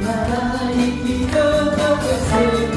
나라의 기억을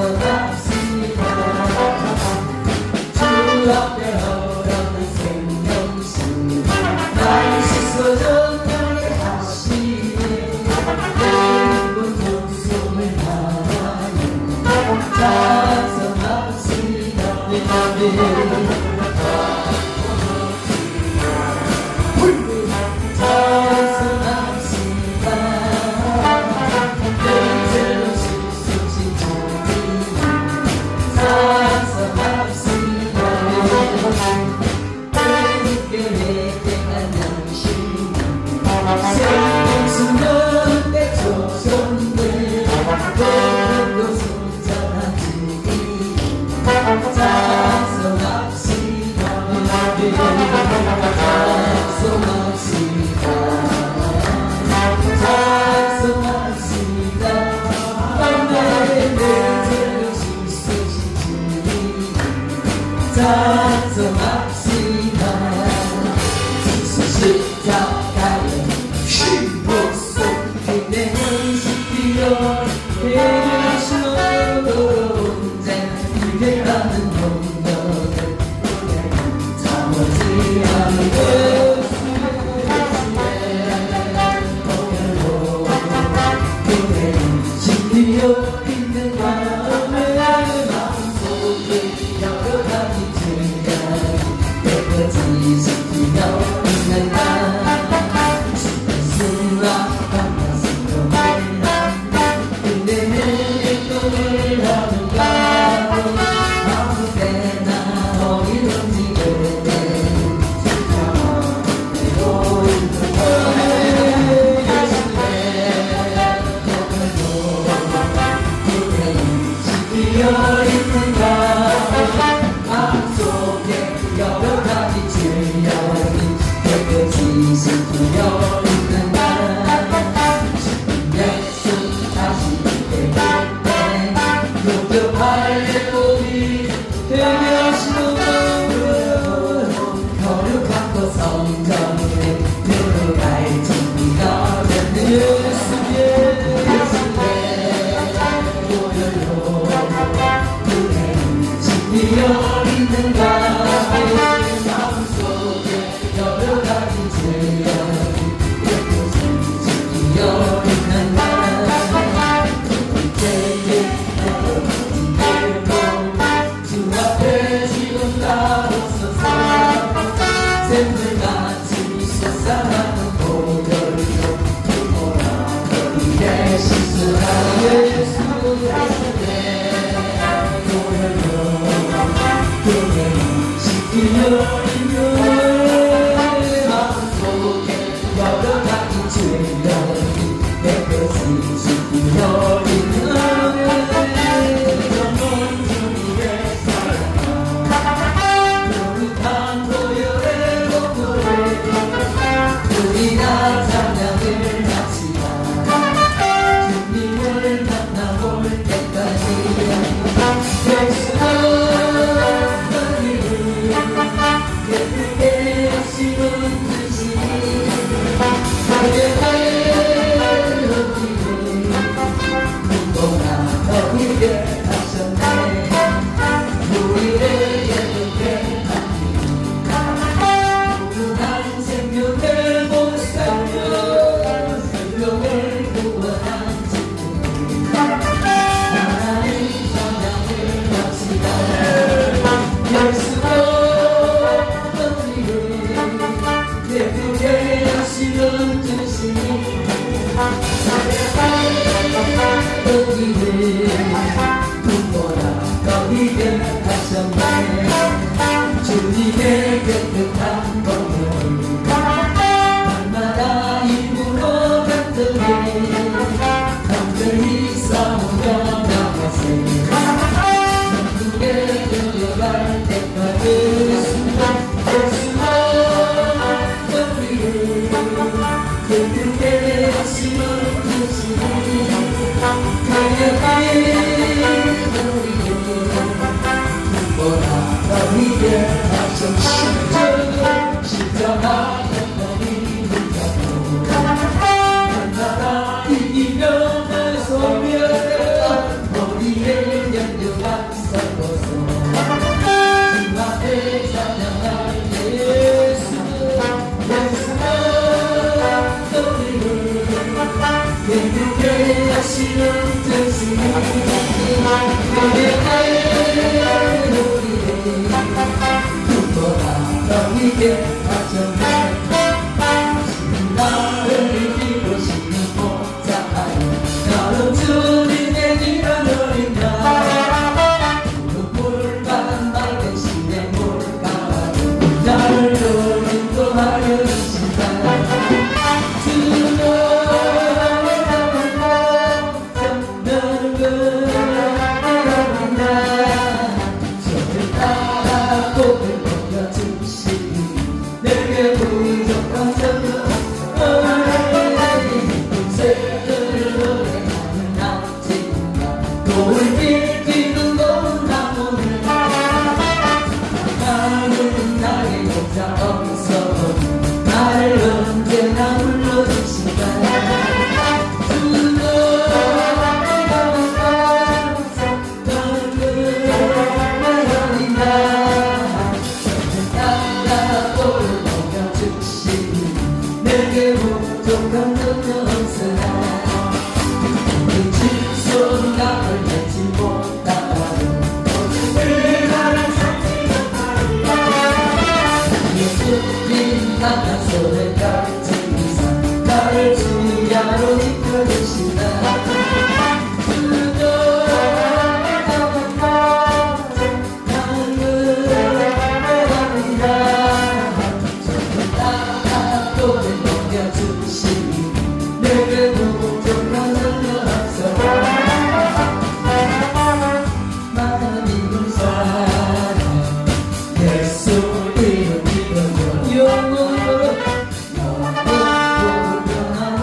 서 하시는 뜻이 주님께 바쳤네. 나를 이루시는 목자하니 나는 주님의 길을 노린다. 물가는 맑은 시내 물가는 나를 인도하려 주신다. 주는 나를 저를 따라 꽃을 먹여주시니 내게 부족한 점은 새들 노래하는 낙지가 돌길 뛰는 건 나무를 나는 나의 목자 없어 나를 언제나 불러주신다. 내게 부족한 점은 없으나 그 직소리가 내지 못하는 어둠을 나를 찾지 못하리라. 예수님 나는 손을 펼친 이상 나를 주야로 이끌으신다. 내게 부족한 점은 없어 나는 믿는 사람 예수 이름 믿어요. 영원으로 영원으로 변하고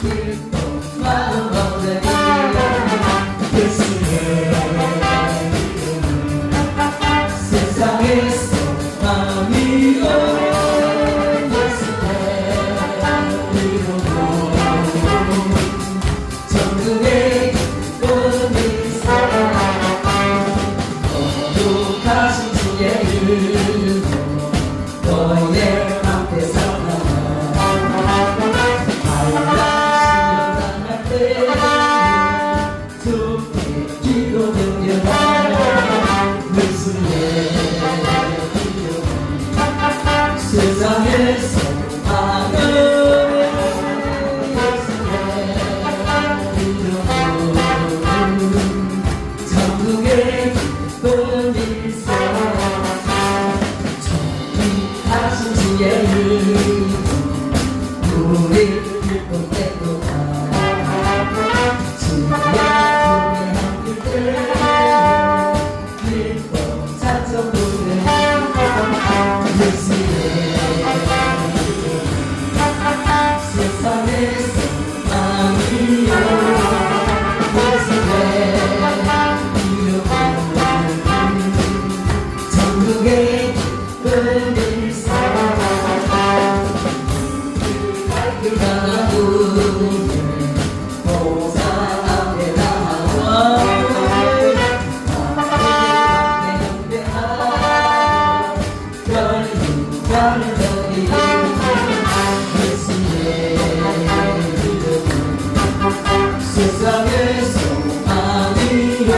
기쁨 마음 가운데 예수의 이름은 세상에서 마음이요 거룩하신 주의 이름 너의 함께 살아가 알라시면 때 주께 기도 드려라. 예수의 이름 세상에서 많은 예수의 이름 천국의 하신 주의 이름 우리 기쁨 때도다. 주의 함께 때 기쁨 찬송 부르네. 예수의 이름 세상에서 아니요 예수의 천국의 기쁨을 살아가 그 가운데 보좌 앞에 나와 내 영배하라 별을 저리 예수의 이름은 세상에서 아니요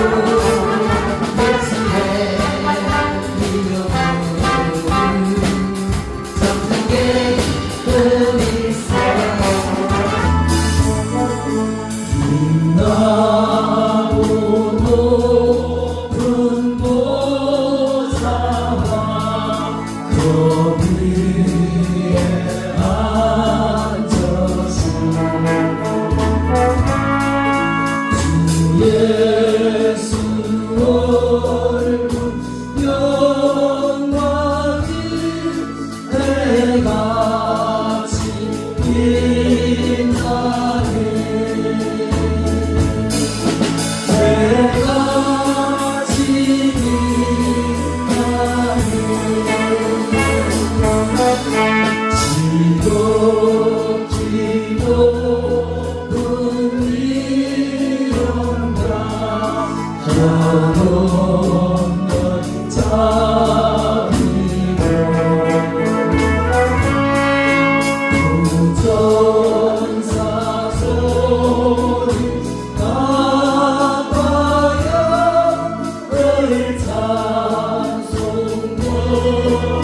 찬송도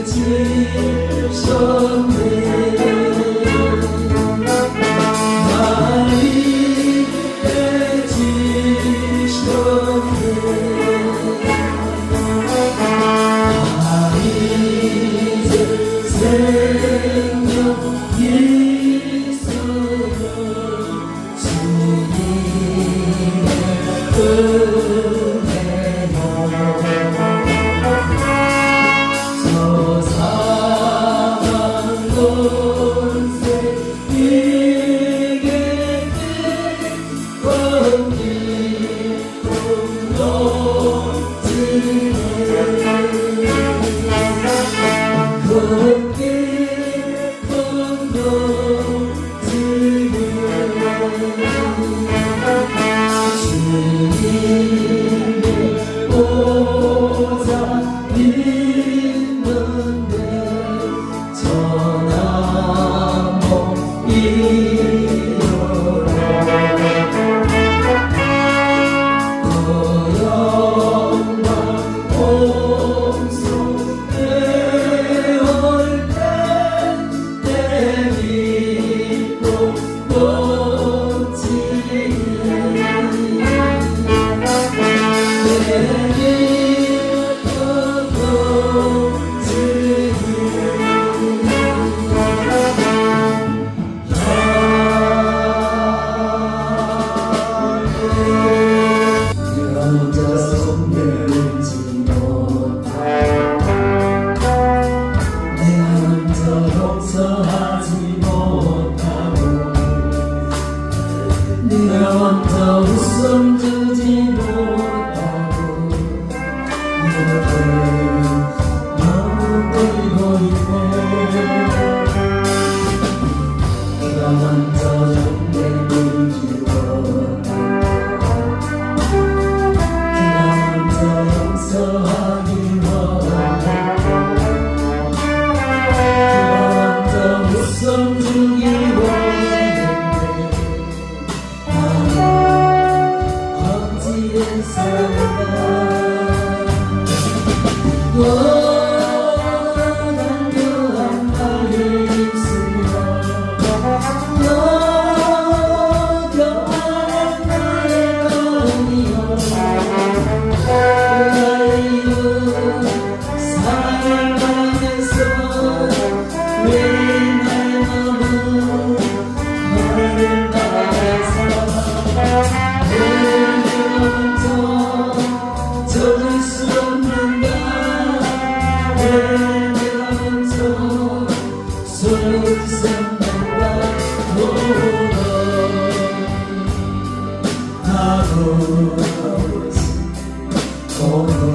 지셨네 나를 지셨네 이제 생명 있어요 주님의 은혜로 저 사랑 논세 이게 건기로 넘치네 걷게 건너지네 주님을 보자 있는데 전화모 이어라 영광 온손에 용서하지 못하고 네가 먼저 웃음 주지 못하고 이렇게 너무 끌고 있네 네가 먼저 용기를 주었다 네가 먼저 용서하기 원해 웃음 주기 원했는데 나는 험지에 살다 단교한 나의 입술로 평안한 나의 마음이여 나의 이름 사랑하면서 왜 나의 마음은 너를 바라서 왜 내가 먼저 젖을 수 없는가 왜 내가 먼저 손을 잡는가 아버지 오늘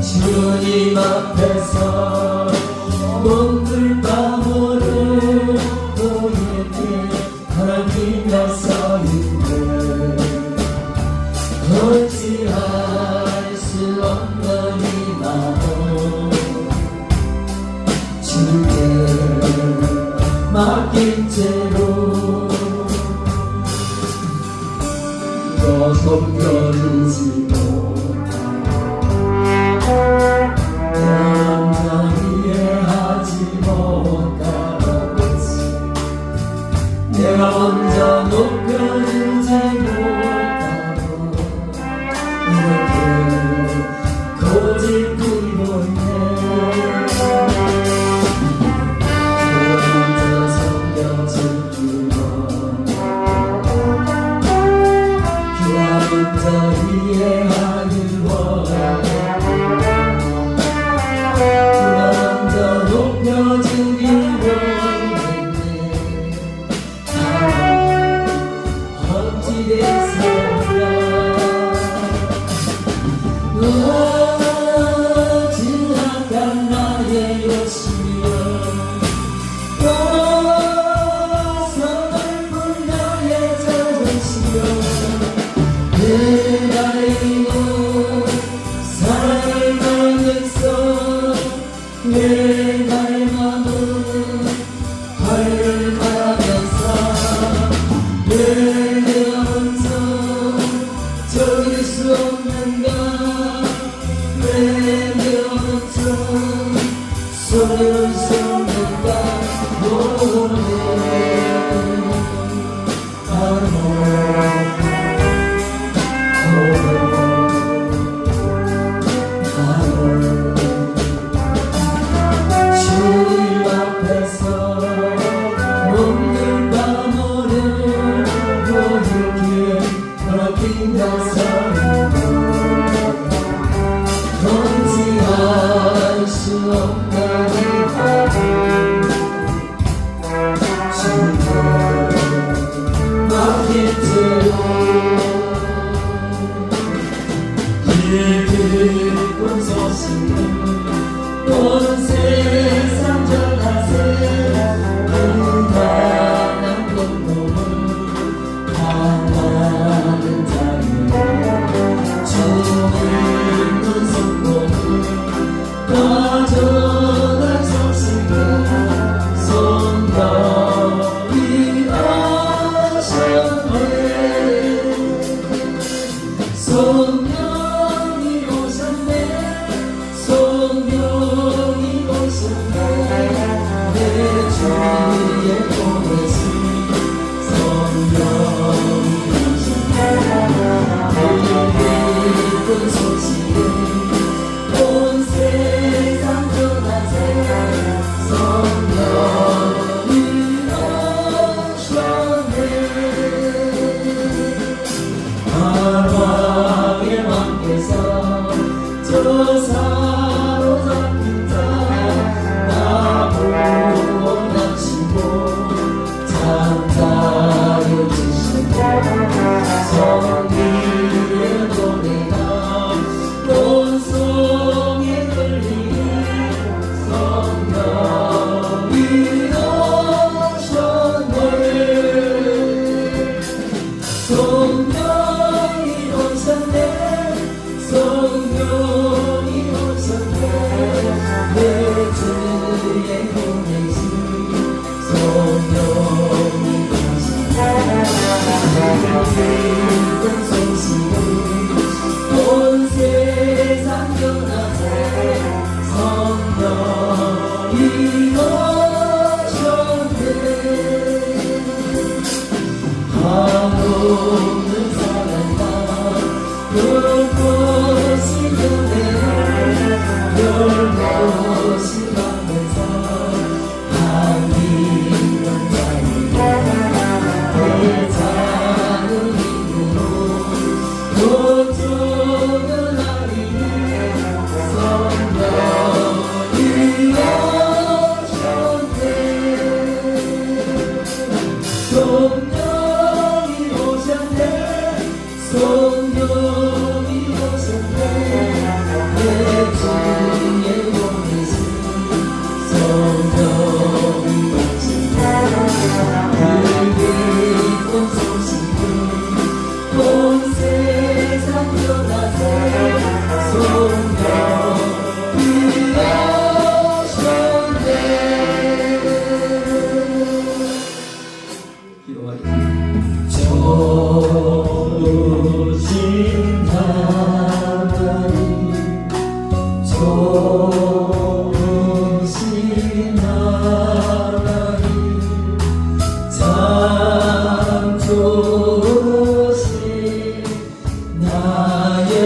주님 앞에서 몸둘 바모를 보이게 하나님 나서 있네 어찌할 수 없는 이 마음 주께 맡긴 채로 더 섬겨주지 내가 먼저 높여주지 못하고 이렇게 고집부리고 있네 내가 먼저 섬겨주기 원해 그가 먼저 이해하길 원해 그가 먼저 높여주길 원해 지나간 나의 욕심이여 서글픈 나의 자존심이여 내 나의 힘은 사랑을 나면서 내 나의 마음은 하늘을 바라면서 내가 먼저 저길 수 없는가 외면처럼 소리를 쏟는가 모르네 주님 앞에서 몸을 감으려 모두게 바뀐다 사랑도 건지할 수 없다니 주님 막힐 대로 이 기쁜 소식은 온 세상 전하세 은단한 공동을 하나는 자유 주님은 성공을 가져갈 소식은 성령이 오셨네 성령이 오셨네 성령이 오셨네 내 주위에 보내신 성령이 오셨네 그 기쁜 소식을 온 세상 전하세 성령이 오셨네 사랑의 왕께서 저 사로잡힌 자 나 구원하시고 잠자려 주시고 성기의 노래가 온 성에 들리니 성령이 오셨네 성령이 오셨네 성령이 오셨네 내 주에 보내신 성령이 오셨네 기쁜 소식을 온 세상 전하세 성령이 오셨네 한없는 사랑과 별것이 연애를 별것이 받면서 한기는 자유로 대자는 힘으로 고통을 하리니 성령이 오셨네 성령이 오셨네 성령이 오셨네 내 주에 보내신 성령이 오셨네 그 기쁜 소식을 온 세상 전하세 성령이 오셨네 기도하겠습니다. 좋으신 하나님 좋으신 하나님 참 좋으신 나의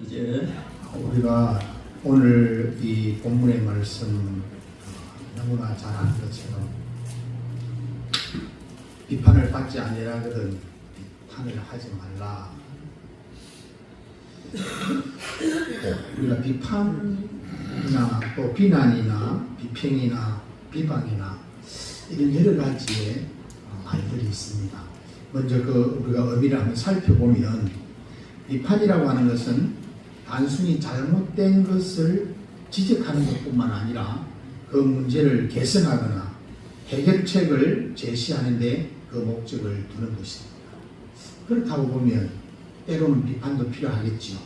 이제 우리가 오늘 이 본문의 말씀 너무나 잘 아는 것처럼 비판을 받지 아니하거든 비판을 하지 말라. 우리가 비판이나 또 비난이나 비평이나 비방이나 이런 여러 가지의 말들이 있습니다. 먼저 우리가 의미를 한번 살펴보면 비판이라고 하는 것은 단순히 잘못된 것을 지적하는 것뿐만 아니라 그 문제를 개선하거나 해결책을 제시하는 데 그 목적을 두는 것입니다. 그렇다고 보면 때로는 비판도 필요하겠지요.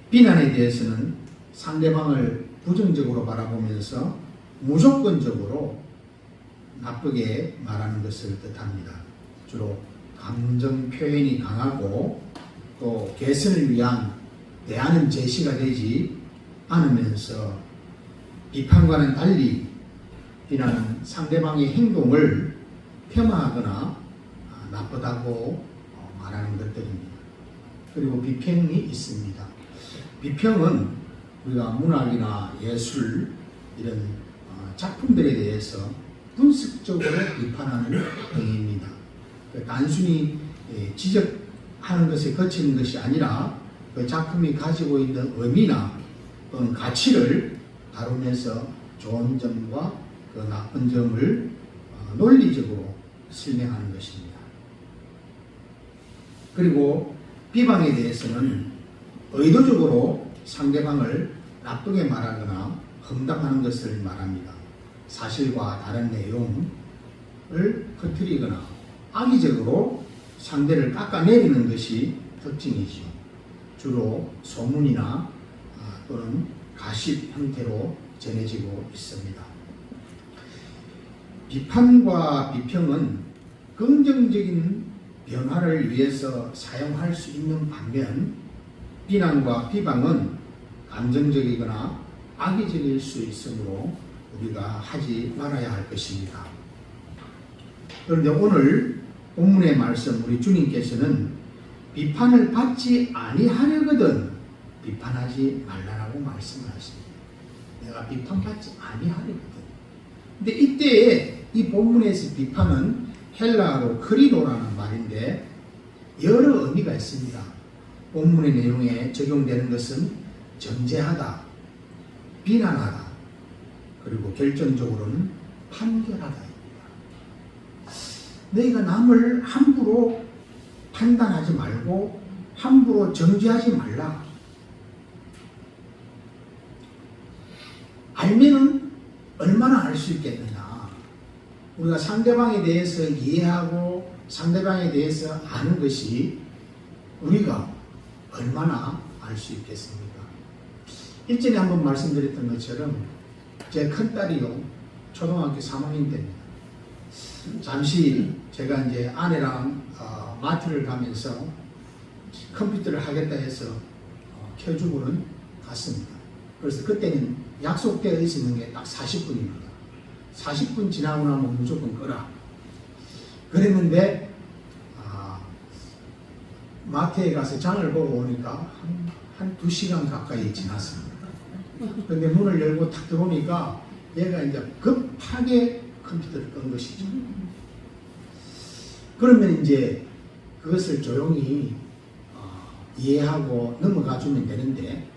비난에 대해서는 상대방을 부정적으로 바라보면서 무조건적으로 나쁘게 말하는 것을 뜻합니다. 주로 감정 표현이 강하고 또 개선을 위한 대안은 제시가 되지 않으면서 비판과는 달리 비난은 상대방의 행동을 폄하하거나 나쁘다고 말하는 것들입니다. 그리고 비평이 있습니다. 비평은 우리가 문학이나 예술 이런 작품들에 대해서 분석적으로 비판하는 행위입니다. 단순히 지적하는 것에 그치는 것이 아니라 그 작품이 가지고 있는 의미나 또는 가치를 다루면서 좋은 점과 그 나쁜 점을 논리적으로 설명하는 것입니다. 그리고 비방에 대해서는 의도적으로 상대방을 나쁘게 말하거나 험담하는 것을 말합니다. 사실과 다른 내용을 퍼뜨리거나 악의적으로 상대를 깎아내리는 것이 특징이죠. 주로 소문이나 또는 가십 형태로 전해지고 있습니다. 비판과 비평은 긍정적인 변화를 위해서 사용할 수 있는 반면 비난과 비방은 감정적이거나 악의적일 수 있으므로 우리가 하지 말아야 할 것입니다. 그런데 오늘 본문의 말씀 우리 주님께서는 비판을 받지 아니하려거든 비판하지 말라라고 말씀하십니다. 내가 비판받지 아니하려거든. 근데 이때에 이 본문에서 비판은 헬라어로 크리노라는 말인데 여러 의미가 있습니다. 본문의 내용에 적용되는 것은 정죄하다, 비난하다, 그리고 결정적으로는 판결하다입니다. 너희가 남을 함부로 판단하지 말고 함부로 정죄하지 말라. 알면은 얼마나 알 수 있겠느냐. 우리가 상대방에 대해서 이해하고 상대방에 대해서 아는 것이 우리가 얼마나 알 수 있겠습니까? 일전에 한번 말씀드렸던 것처럼 제 큰딸이요 초등학교 3학년 때입니다. 잠시 제가 이제 아내랑 마트를 가면서 컴퓨터를 하겠다 해서 켜주고는 갔습니다. 그래서 그때는 약속되어 있는 게 딱 40분입니다. 40분 지나고 나면 무조건 끄라. 그랬는데 마트에 가서 장을 보고 오니까 한 2시간 가까이 지났습니다. 근데 문을 열고 탁 들어오니까 얘가 이제 급하게 컴퓨터를 끈 것이죠. 그러면 이제 그것을 조용히 이해하고 넘어가 주면 되는데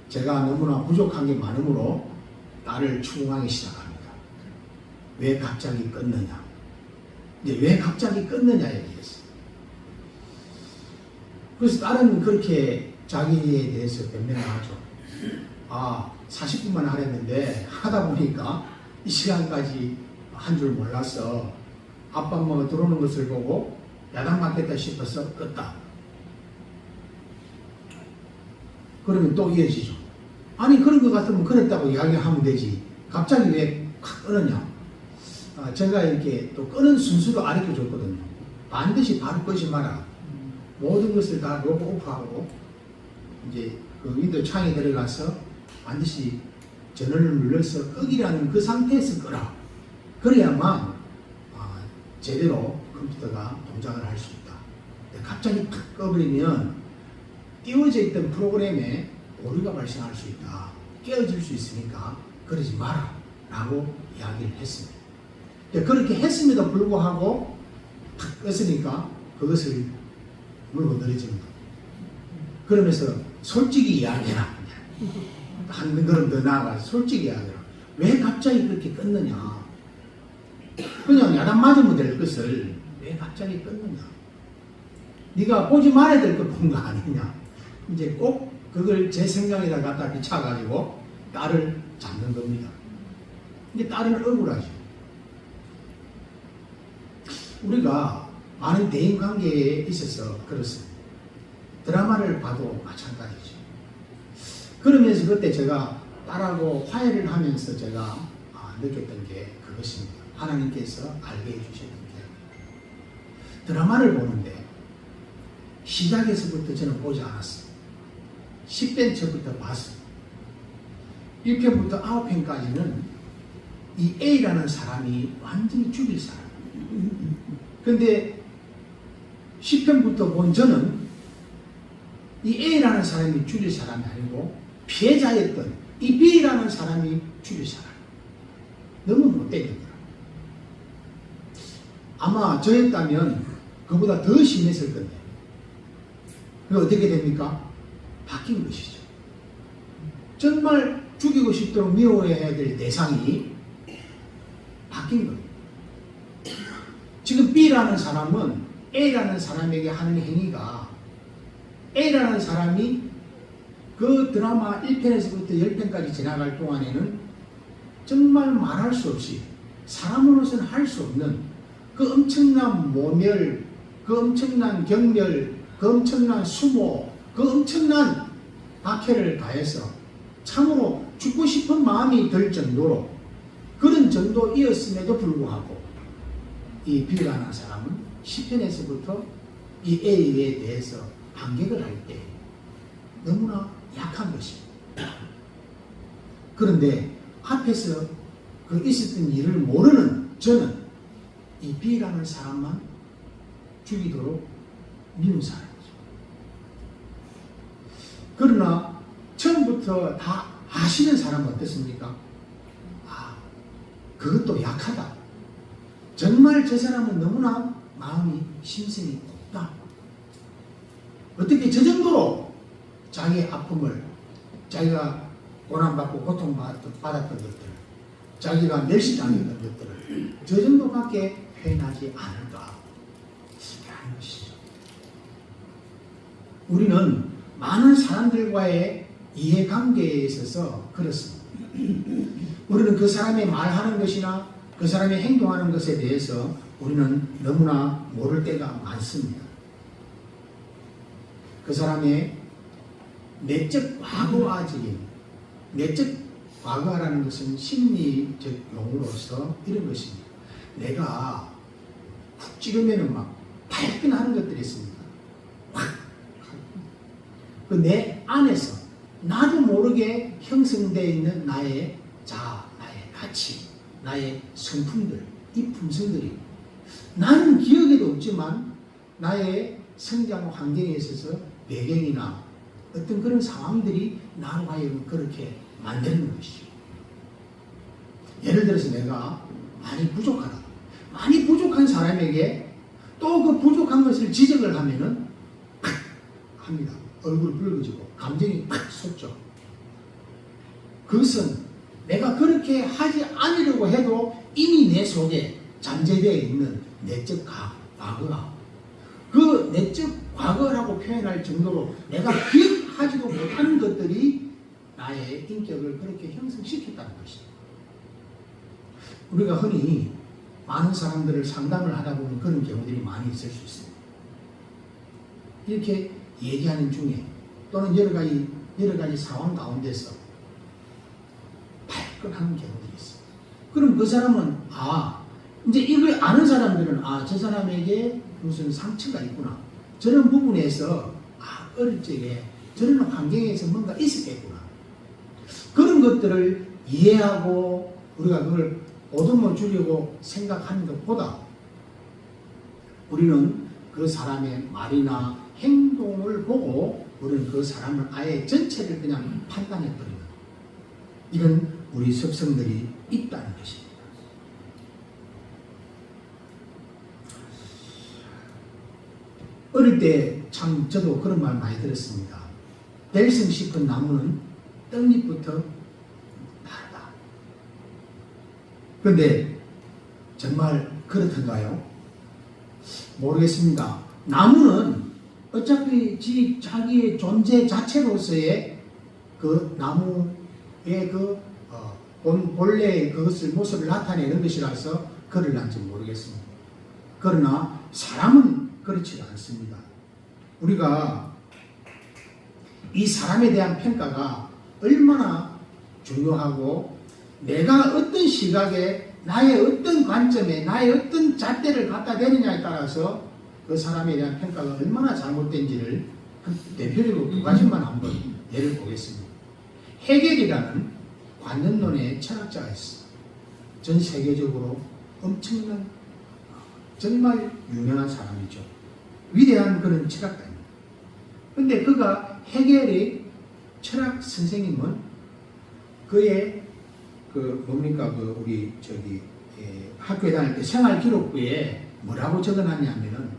제가 너무나 부족한 게 많으므로 나를 추궁하기 시작합니다. 왜 갑자기 껐느냐? 이제 왜 갑자기 껐느냐에 대해서. 그래서 딸은 그렇게 자기에 대해서 변명을 하죠. 40분만 하랬는데 하다 보니까 이 시간까지 한 줄 몰라서 아빠 엄마가 들어오는 것을 보고 야단 맞겠다 싶어서 껐다. 그러면 또 이어지죠. 아니 그런 것 같으면 그랬다고 이야기하면 되지. 갑자기 왜 끄느냐. 제가 이렇게 또 끄는 순수도 가르쳐 줬거든요. 반드시 바로 끄지 마라. 모든 것을 다 로그 오프하고 이제 그 윈도우 창에 들어가서 반드시 전원을 눌러서 끄기라는 그 상태에서 끄라. 그래야만 제대로 컴퓨터가 동작을 할 수 있다. 갑자기 탁 꺼버리면 띄워져 있던 프로그램에 오류가 발생할 수 있다. 깨어질 수 있으니까 그러지 마라 라고 이야기를 했습니다. 그렇게 했음에도 불구하고 탁 껐으니까 그것을 물고 늘어집니다. 그러면서 솔직히 이야기해라. 한 걸음 더 나아가서 솔직히 이야기해라. 왜 갑자기 그렇게 껐느냐. 그냥 야단 맞으면 될 것을 왜 갑자기 껐느냐. 네가 보지 말아야 될 걸 본 거 아니냐. 이제 꼭 그걸 제 생각에다 갖다 비춰가지고 딸을 잡는 겁니다. 근데 딸은 억울하죠. 우리가 많은 대인관계에 있어서 그렇습니다. 드라마를 봐도 마찬가지죠. 그러면서 그때 제가 딸하고 화해를 하면서 제가 느꼈던 게 그것입니다. 하나님께서 알게 해주셨던 게 드라마를 보는데 시작에서부터 저는 보지 않았어요. 10편 처부터 봤어요. 1편부터 9편까지는 이 A라는 사람이 완전히 죽일 사람. 근데 10편부터 본 저는 이 A라는 사람이 죽일 사람이 아니고 피해자였던 이 B라는 사람이 죽일 사람. 너무 못되는 거야. 아마 저였다면 그보다 더 심했을 건데. 그게 어떻게 됩니까? 바뀐 것이죠. 정말 죽이고 싶도록 미워해야 될 대상이 바뀐 거예요. 지금 B라는 사람은 A라는 사람에게 하는 행위가 A라는 사람이 그 드라마 1편에서부터 10편까지 지나갈 동안에는 정말 말할 수 없이 사람으로서는 할 수 없는 그 엄청난 모멸, 그 엄청난 경멸, 그 엄청난 수모, 그 엄청난 박해를 가해서 참으로 죽고 싶은 마음이 들 정도로 그런 정도이었음에도 불구하고 이 B라는 사람은 10편에서부터 이 A에 대해서 반격을 할 때 너무나 약한 것입니다. 그런데 앞에서 그 있었던 일을 모르는 저는 이 B라는 사람만 죽이도록 미운 사람이죠. 그러나 처음부터 다 아시는 사람은 어떻습니까? 아, 그것도 약하다. 정말 저 사람은 너무나 마음이 심성이 곱다. 어떻게 저 정도로 자기의 아픔을, 자기가 고난받고 고통받았던 것들, 자기가 멸시당했던 것들을 저 정도밖에 표현하지 않을까 하는 것이죠. 우리는 많은 사람들과의 이해관계에 있어서 그렇습니다. 우리는 그 사람의 말하는 것이나 그 사람의 행동하는 것에 대해서 우리는 너무나 모를 때가 많습니다. 그 사람의 내적 과거화적인, 내적 과거라는 것은 심리적 용어로서 이런 것입니다. 내가 푹 찌르면 막 발끈하는 것들이 있습니다. 확! 그 내 안에서 나도 모르게 형성되어 있는 나의 자아, 나의 가치, 나의 성품들, 이 품성들이 나는 기억에도 없지만 나의 성장 환경에 있어서 배경이나 어떤 그런 상황들이 나로 하여금 그렇게 만드는 것이죠. 예를 들어서 내가 많이 부족하다. 많이 부족한 사람에게 또 그 부족한 것을 지적을 하면은 팍 합니다. 얼굴이 붉어지고 감정이 팍 솟죠. 그것은 내가 그렇게 하지 않으려고 해도 이미 내 속에 잠재되어 있는 내적 과거가 그 내적 과거라고 표현할 정도로 내가 기억하지도 못하는 것들이 나의 인격을 그렇게 형성시켰다는 것입니다. 우리가 흔히 많은 사람들을 상담을 하다 보면 그런 경우들이 많이 있을 수 있습니다. 이렇게 얘기하는 중에 또는 여러 가지 상황 가운데서 발끈하는 경우들이 있어요. 그럼 그 사람은 이제 이걸 아는 사람들은 저 사람에게 무슨 상처가 있구나. 저런 부분에서 어릴 적에 저런 환경에서 뭔가 있었겠구나. 그런 것들을 이해하고 우리가 그걸 오동을 주려고 생각하는 것보다 우리는 그 사람의 말이나 행동을 보고 우리는 그 사람을 아예 전체를 그냥 판단해버리는 이런 우리 습성들이 있다는 것입니다. 어릴 때 참 저도 그런 말 많이 들었습니다. 될성 싶은 나무는 떡잎부터 다르다. 그런데 정말 그렇던가요? 모르겠습니다. 나무는 어차피 자기의 존재 자체로서의 그 나무의 본래의 그것을 모습을 나타내는 것이라서 그럴는지 모르겠습니다. 그러나 사람은 그렇지 않습니다. 우리가 이 사람에 대한 평가가 얼마나 중요하고 내가 어떤 시각에 나의 어떤 관점에 나의 어떤 잣대를 갖다 대느냐에 따라서 그 사람에 대한 평가가 얼마나 잘못된지를 대표적으로 두 가지만 한번 예를 보겠습니다. 헤겔이라는 관념론의 철학자가 있어. 전 세계적으로 엄청난 정말 유명한 사람이죠. 위대한 그런 철학가입니다. 근데 그가 헤겔의 철학 선생님은 그의 우리 학교에 다닐 때 생활기록부에 뭐라고 적어놨냐면은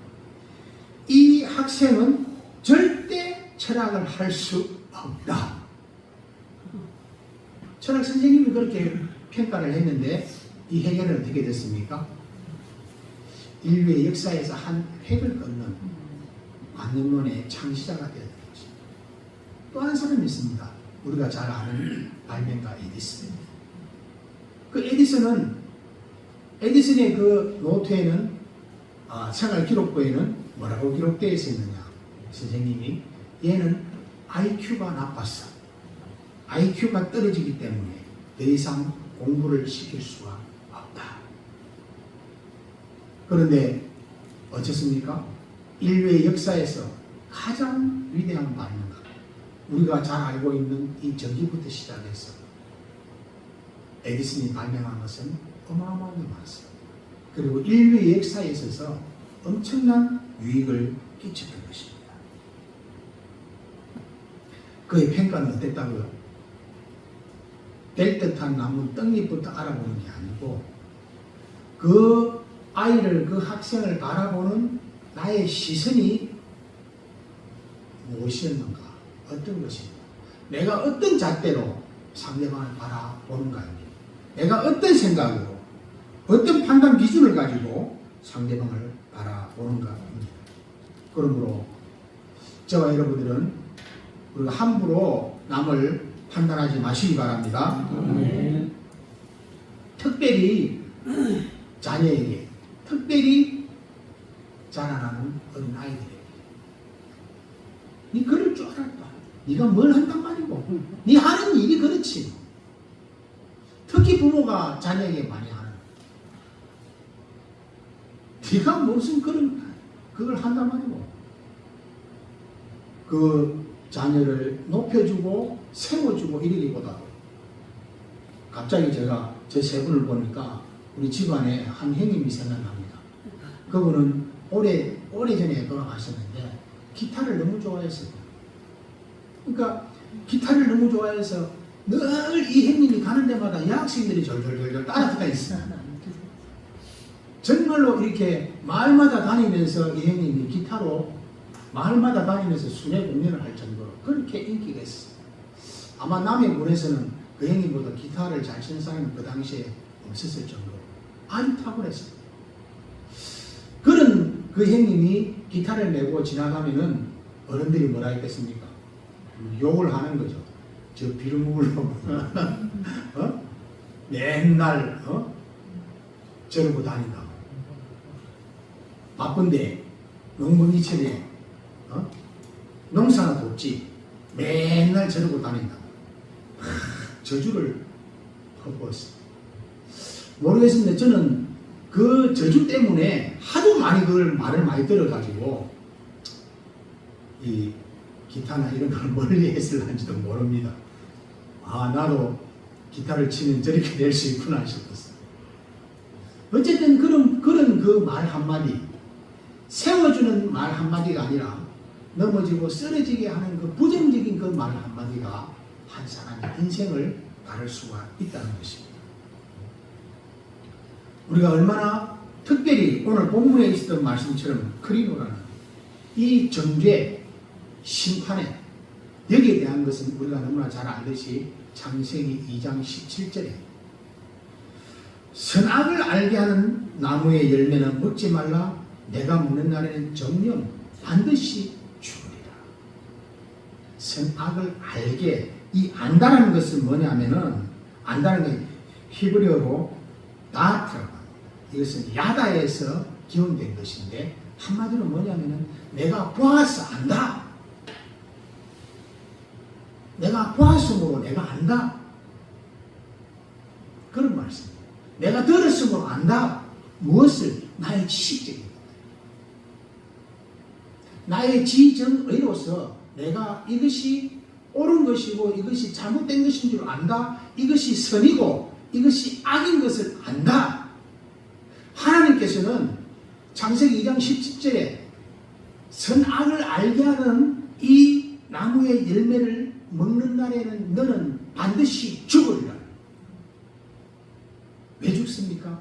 이 학생은 절대 철학을 할 수 없다. 철학 선생님이 그렇게 평가를 했는데 이 헤겔은 어떻게 됐습니까? 인류의 역사에서 한 획을 긋는 관념론의 창시자가 되었던 것입니다. 또 한 사람이 있습니다. 우리가 잘 아는 발명가 에디슨입니다. 그 에디슨의 그 노트에는 생활 기록부에는 뭐라고 기록되어 있었느냐? 선생님이 얘는 IQ가 나빴어. IQ가 떨어지기 때문에 더 이상 공부를 시킬 수가 없다. 그런데 어쨌습니까? 인류의 역사에서 가장 위대한 발명가, 우리가 잘 알고 있는 이 전기부터 시작해서 에디슨이 발명한 것은 어마어마하게 많습니다. 그리고 인류의 역사에 있어서 엄청난 유익을 끼쳤던 것입니다. 그의 평가는 어땠다고요? 될 듯한 나무 떡잎부터 알아보는 게 아니고 그 아이를, 그 학생을 바라보는 나의 시선이 무엇이었는가, 어떤 것인가, 내가 어떤 잣대로 상대방을 바라보는가입니다. 내가 어떤 생각으로, 어떤 판단 기준을 가지고 상대방을 바라보는가입니다. 그러므로 저와 여러분들은 우리가 함부로 남을 판단하지 마시기 바랍니다. 특별히 자녀에게, 특별히 자라나는 어린 아이들에게 니 그럴 줄 알았다. 니가 뭘 한단 말이고 니 하는 일이 그렇지. 특히 부모가 자녀에게 많이 하는, 니가 무슨 그걸 한단 말이고, 그 자녀를 높여주고 세워주고 이러기보다, 갑자기 제가 저 세 분을 보니까 우리 집안에 한 형님이 생각납니다. 그분은 오래전에 돌아가셨는데 기타를 너무 좋아했어요. 그러니까 기타를 너무 좋아해서 늘 이 형님이 가는 데마다 여학생들이 절절절절 따라다가 있어요. 정말로 이렇게 마을마다 다니면서 이 형님이 기타로 마을마다 다니면서 순회 공연을 할 정도로 그렇게 인기가 있었어요. 아마 남해군에서는 그 형님보다 기타를 잘 치는 사람이 그 당시에 없었을 정도로 아주 탁월했어요. 그런 그 형님이 기타를 메고 지나가면은 어른들이 뭐라 했겠습니까? 욕을 하는 거죠. 저 비루묵을 맨날 저러고 다닌다고. 바쁜데 농번기철에 농사나 돕지 맨날 저러고 다닌다고. 저주를 퍼부었어요. 모르겠습니다. 저는 그 저주 때문에 하도 많이 그걸 말을 많이 들어가지고 이 기타나 이런 걸 멀리 했을런지도 모릅니다. 나도 기타를 치면 저렇게 될 수 있구나 싶었어요. 어쨌든 그런 그 말 한마디, 세워주는 말 한마디가 아니라 넘어지고 쓰러지게 하는 그 부정적인 그 말 한마디가 한 사람의 인생을 가를 수가 있다는 것입니다. 우리가 얼마나 특별히 오늘 본문에 있었던 말씀처럼 크리노라는 이 정죄, 심판에, 여기에 대한 것은 우리가 너무나 잘 알듯이 창세기 2장 17절에 선악을 알게 하는 나무의 열매는 먹지 말라. 내가 먹는 날에는 정녕 반드시 죽으리라. 선악을 알게, 이 안다라는 것은 뭐냐면은, 안다는 게 히브리어로 다트라고 합니다. 이것은 야다에서 기원된 것인데 한마디로 뭐냐면은 내가 보아서 안다. 내가 보았으므로 내가 안다. 그런 말씀입니다. 내가 들었으므로 안다. 무엇을? 나의 지식적인 것. 나의 지정의로서 내가 이것이 옳은 것이고 이것이 잘못된 것인 줄 안다. 이것이 선이고 이것이 악인 것을 안다. 하나님께서는 창세기 2장 17절에 선악을 알게 하는 이 나무의 열매를 먹는 날에는 너는 반드시 죽으리라. 왜 죽습니까?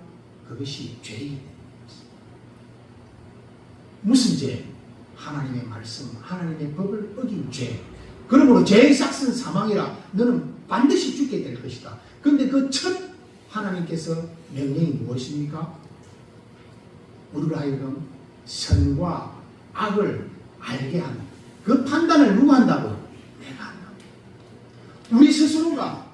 그것이 죄이기 때문입니다. 무슨 죄? 하나님의 말씀, 하나님의 법을 어긴 죄. 그러므로 죄의 삭은 사망이라 너는 반드시 죽게 될 것이다. 그런데 그 첫 하나님께서 명령이 무엇입니까? 우리로 하여금 선과 악을 알게 하는 그 판단을 누가 한다고? 내가 한다. 우리 스스로가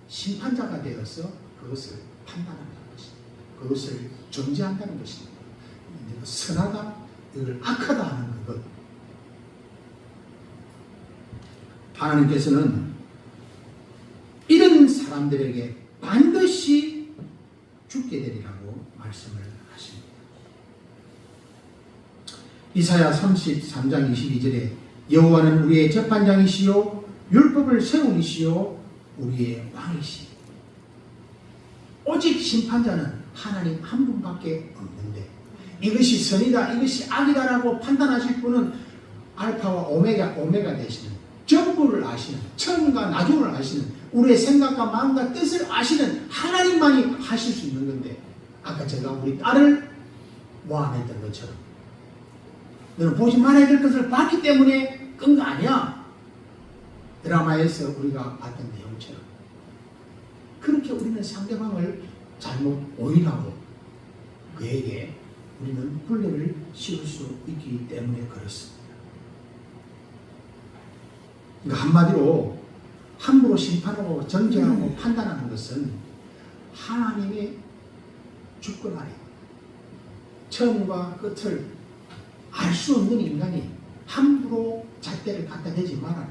심판자가 되어서 그것을 판단한다는 것입니다. 그것을 정죄한다는 것입니다. 이거 선하다, 이걸 악하다 하는 것. 하나님께서는 이런 사람들에게 반드시 죽게 되리라고 말씀을 하십니다. 이사야 33장 22절에 여호와는 우리의 재판장이시요 율법을 세우시오 우리의 왕이시. 오직 심판자는 하나님 한 분밖에 없는데 이것이 선이다 이것이 악이다라고 판단하실 분은 알파와 오메가 되시는 전부를 아시는 처음과 나중을 아시는 우리의 생각과 마음과 뜻을 아시는 하나님만이 하실 수 있는 건데 아까 제가 우리 딸을 모함했던 것처럼 너는 보지 말아야 될 것을 봤기 때문에 끈 거 아니야. 드라마에서 우리가 봤던 내용처럼 그렇게 우리는 상대방을 잘못 오인하고 그에게 우리는 불례를 씌울 수 있기 때문에 그렇습니다. 그러니까 한마디로 함부로 심판하고 정죄하고 판단하는 것은 하나님의 주권아래 처음과 끝을 알 수 없는 인간이 함부로 잣대를 갖다 대지 마라.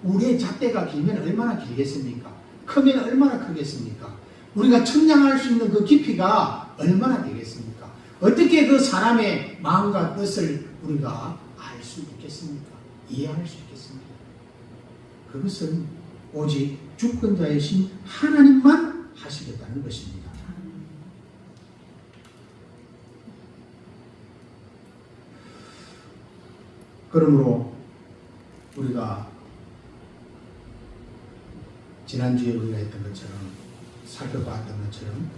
우리의 잣대가 길면 얼마나 길겠습니까? 크면 얼마나 크겠습니까? 우리가 측량할 수 있는 그 깊이가 얼마나 되겠습니까? 어떻게 그 사람의 마음과 뜻을 우리가 알 수 있겠습니까? 이해할 수 있겠습니까? 그것은 오직 주권자이신 하나님만 하시겠다는 것입니다. 그러므로 우리가 지난주에 우리가 했던 것처럼 살펴봤던 것처럼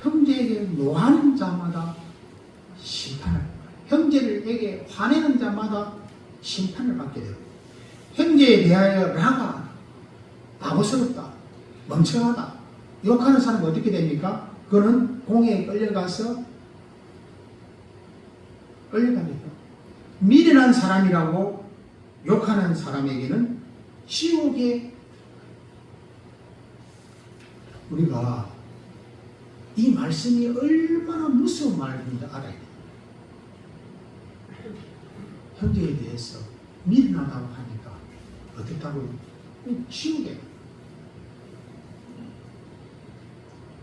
형제에게 노하는 자마다 심판을 형제에게 화내는 자마다 심판을 받게 되고 형제에 대하여 라가 바보스럽다 멍청하다 욕하는 사람은 어떻게 됩니까? 그는 공회에 끌려갑니다. 미련한 사람이라고 욕하는 사람에게는 지옥에 우리가 이 말씀이 얼마나 무서운 말인지 알아야 돼요. 형제에 대해서 미련하다고 하니까 어떻다고요? 지옥에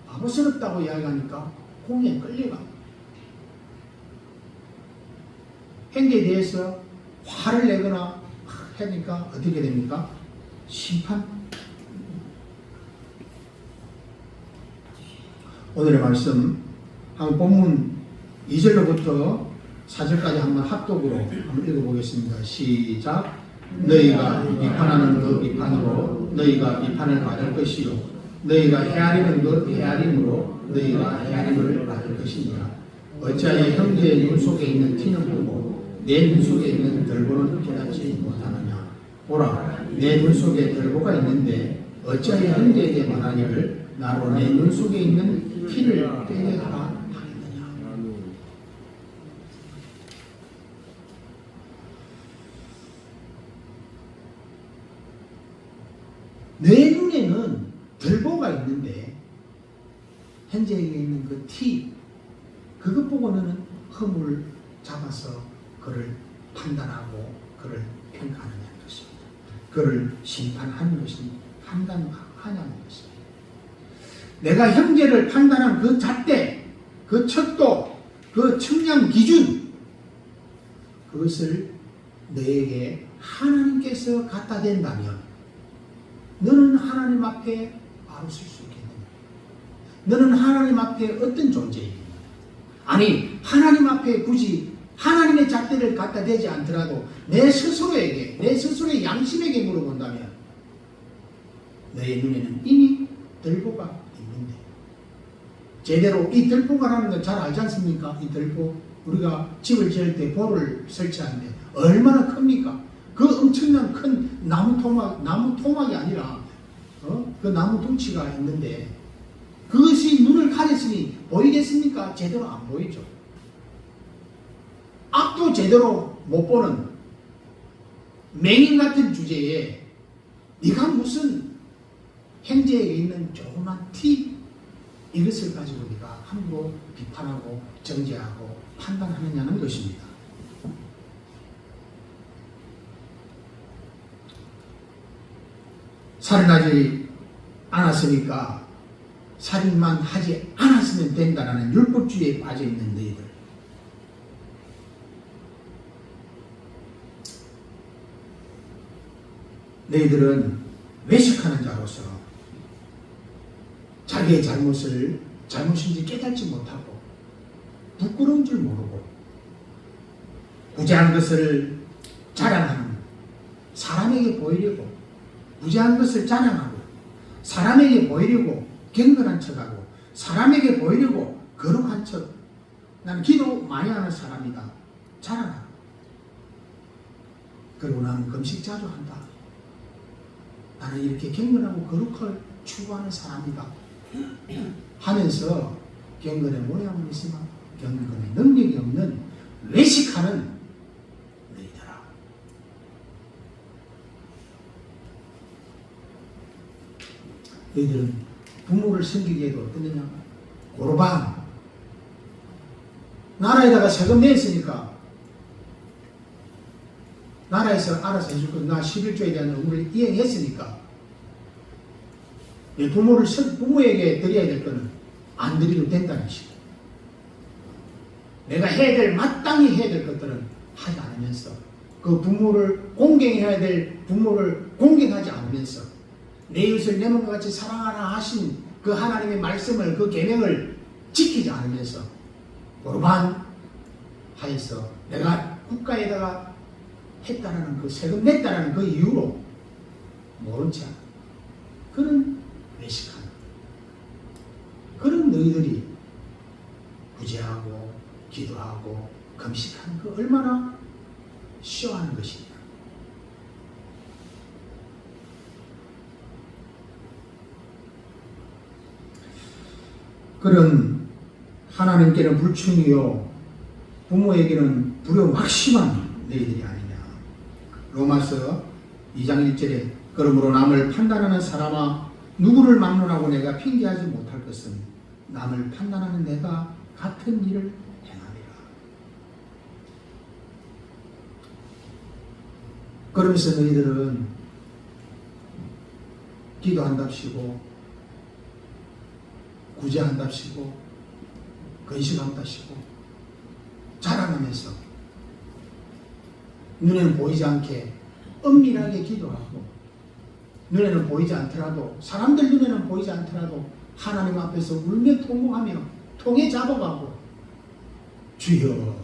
바보스럽다고 이야기하니까 공에 끌려가. 형제에 대해서 화를 내거나 하니까 어떻게 됩니까? 심판. 오늘의 말씀 한번 본문 2절로부터 4절까지 한번 합독으로 한번 읽어보겠습니다. 시작. 너희가 비판하는 그 비판으로 너희가 비판을 받을 것이요 너희가 헤아리는 그 헤아림으로 너희가 헤아림을 받을 것이니라. 어찌하여 형제의 눈 속에 있는 티는 보고 내 눈 속에 있는 덜보는 깨닫지 못하느냐. 보라, 내 눈 속에 덜보가 있는데 어찌하여 형제에게 말하기를 나로 내 눈 속에 있는 티를 빼내라 하겠느냐. 내 눈에는 덜보가 있는데 현재에게 있는 그 티, 그것 보고 너는 허물을 잡아서 그를 판단하고 그를 평가하느냐는 것입니다. 그를 심판하는 것입니다. 판단하냐는 것입니다. 내가 형제를 판단한 그 잣대, 그 척도, 그 측량 기준, 그것을 너에게 하나님께서 갖다 댄다면 너는 하나님 앞에 바로 설 수 있겠느냐? 너는 하나님 앞에 어떤 존재이냐? 아니, 하나님 앞에 굳이 하나님의 잣대를 갖다 대지 않더라도 내 스스로에게, 내 스스로의 양심에게 물어본다면 너의 눈에는 이미 들보가 있는데, 제대로 이 들보가라는 걸 잘 알지 않습니까? 이 들보, 우리가 집을 지을 때 볼을 설치하는데 얼마나 큽니까? 그 엄청난 큰 나무 토막이 아니라 그 나무 둥치가 있는데 그것이 눈을 가렸으니 보이겠습니까? 제대로 안 보이죠. 앞도 제대로 못 보는 맹인 같은 주제에 네가 무슨 행제에 있는 조그만 티, 이것을 가지고 네가 함부로 비판하고 정죄하고 판단하느냐는 것입니다. 살인하지 않았으니까 살인만 하지 않았으면 된다는 율법주의에 빠져있는 너희들, 너희들은 외식하는 자로서 자기의 잘못인지 깨닫지 못하고 부끄러운 줄 모르고 부재한 것을 자랑하는, 사람에게 보이려고 부재한 것을 자랑하고 사람에게 보이려고 경건한 척하고 사람에게 보이려고 거룩한 척, 나는 기도 많이 하는 사람이다 자랑하고, 그리고 나는 금식 자주 한다, 나는 이렇게 경건하고 거룩을 추구하는 사람이다 하면서 경건의 모양은 있으나 경건의 능력이 없는 외식하는 너희들아, 너희들은 부모를 섬기기에도 어떠느냐? 고르반, 나라에다가 세금 냈으니까 나라에서 알아서 해줄 거, 나 11조에 대한 의무를 이행했으니까 부모에게 드려야 될 거는 안 드려도 된다는 식이에요. 내가 해야 될, 마땅히 해야 될 것들은 하지 않으면서, 그 부모를 공경해야 될 부모를 공경하지 않으면서, 내 이웃을 내 몸과 같이 사랑하라 하신 그 하나님의 말씀을, 그 계명을 지키지 않으면서 고르반 하여서 내가 국가에다가 했다라는, 그 세금 냈다라는 그 이유로 모른 채 그런 외식하는, 그런 너희들이 구제하고 기도하고 금식하는 그 얼마나 쉬워하는 것이냐. 그런 하나님께는 불충이요 부모에게는 불효 막심한 너희들이 아니냐. 로마서 2장 1절에 그러므로 남을 판단하는 사람아 누구를 막론하고 내가 핑계하지 못할 것은 남을 판단하는 내가 같은 일을 행하리라. 그러면서 너희들은 기도한답시고 구제한답시고 건식한답시고 자랑하면서 눈에는 보이지 않게 은밀하게 기도하고, 눈에는 보이지 않더라도, 사람들 눈에는 보이지 않더라도 하나님 앞에서 울며 통곡하며 통에 잡아가고 주여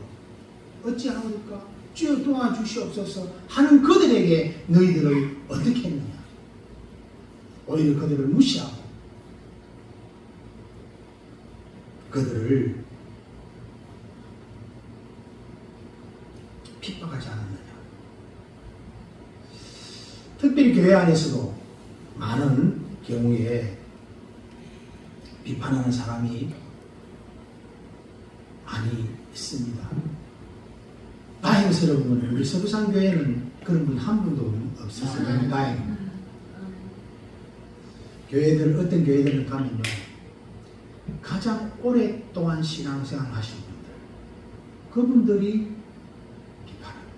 어찌하오리까, 주여 도와주시옵소서 하는 그들에게 너희들을 어떻게 했느냐. 오히려 그들을 무시하고 그들을 핍박하지 않았느냐. 특별히 교회 안에서도 많은 경우에 비판하는 사람이 많이 있습니다. 다행스러운 건 우리 서부산교회는 그런 분 한 분도 없어서 너무 다행입니다. 교회들, 어떤 교회들을 가면요, 가장 오랫동안 신앙생활 하신 분들, 그분들이 비판합니다.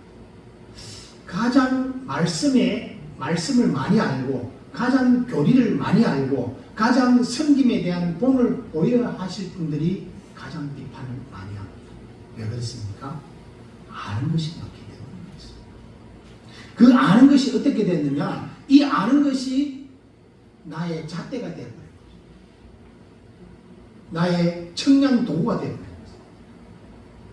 가장 말씀을 많이 알고, 가장 교리를 많이 알고, 가장 섬김에 대한 본을 보여야 하실 분들이 가장 비판을 많이 합니다. 왜 그렇습니까? 아는 것이 많기 때문입니다. 그 아는 것이 어떻게 됐느냐? 이 아는 것이 나의 잣대가 되어버린 거죠. 나의 청량 도구가 되어버린 거죠.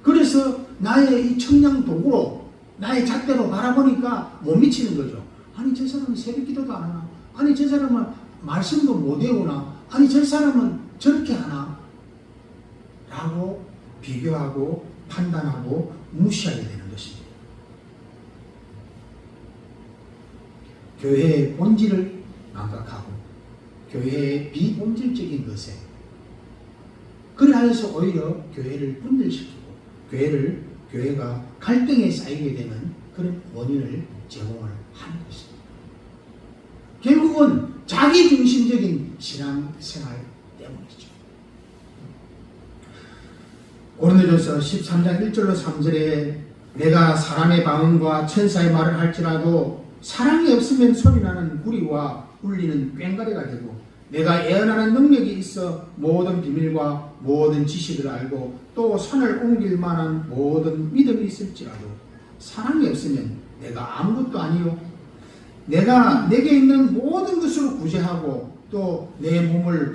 그래서 나의 이 청량 도구로 나의 잣대로 바라보니까 못 미치는 거죠. 아니 저 사람은 새벽 기도도 안 하나? 아니 저 사람은 말씀도 못 외우나? 아니 저 사람은 저렇게 하나? 라고 비교하고 판단하고 무시하게 되는 것입니다. 교회의 본질을 망각하고 교회의 비본질적인 것에 그래서 오히려 교회를 분열시키고 교회가 갈등에 쌓이게 되는 그런 원인을 제공을 하는 것입니다. 결국은 자기중심적인 신앙생활 때문이죠. 고린도전서 13장 1절로 3절에 내가 사람의 방언과 천사의 말을 할지라도 사랑이 없으면 소리나는 구리와 울리는 꽹과리가 되고 내가 예언하는 능력이 있어 모든 비밀과 모든 지식을 알고 또 산을 옮길 만한 모든 믿음이 있을지라도 사랑이 없으면 내가 아무것도 아니요 내가 내게 있는 모든 것으로 구제하고 또 내 몸을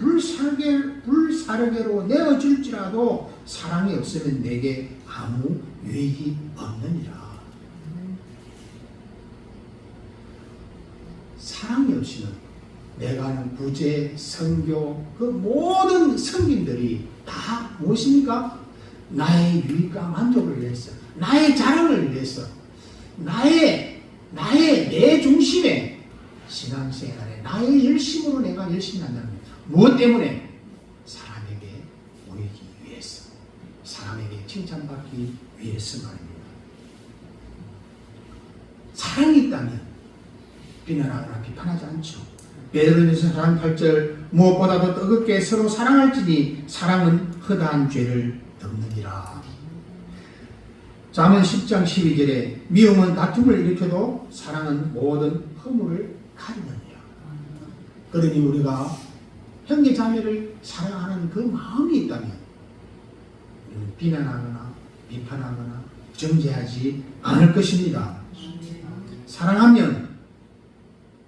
불사르게로 내어줄지라도 사랑이 없으면 내게 아무 유익이 없느니라. 사랑이 없이는 내가 하는 구제, 선교, 그 모든 섬김들이 다 무엇입니까? 나의 유익과 만족을 위해서, 나의 자랑을 위해서, 내 중심에 신앙생활에 나의 열심으로 내가 열심히 한다는 거예요. 무엇 때문에? 사람에게 보이기 위해서, 사람에게 칭찬받기 위해서 말입니다. 사랑이 있다면 비난하거나 비판하지 않죠. 베드로전서 4장 8절 무엇보다도 뜨겁게 서로 사랑할지니 사랑은 허다한 죄를 덮느니라. 잠언 10장 12절에 미움은 다툼을 일으켜도 사랑은 모든 허물을 가리느니라. 그러니 우리가 형제 자매를 사랑하는 그 마음이 있다면 비난하거나 비판하거나 정죄하지 않을 것입니다. 사랑하면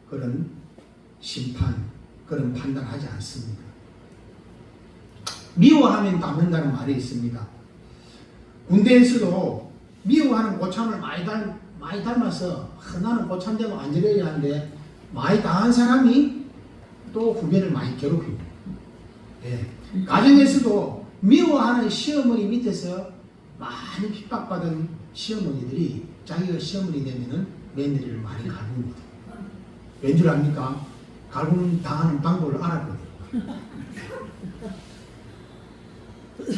그런 심판, 그런 판단하지 않습니다. 미워하면 닮는다는 말이 있습니다. 군대에서도 미워하는 고참을 많이 닮아서 나는 고참되고 안 저래야 하는데 많이 당한 사람이 또 후배를 많이 괴롭힙니다. 네. 가정에서도 미워하는 시어머니 밑에서 많이 핍박받은 시어머니들이 자기가 시어머니 되면은 며느리를 많이 갈굽니다. 왠 줄 압니까? 갈굼 당하는 방법을 알았거든요.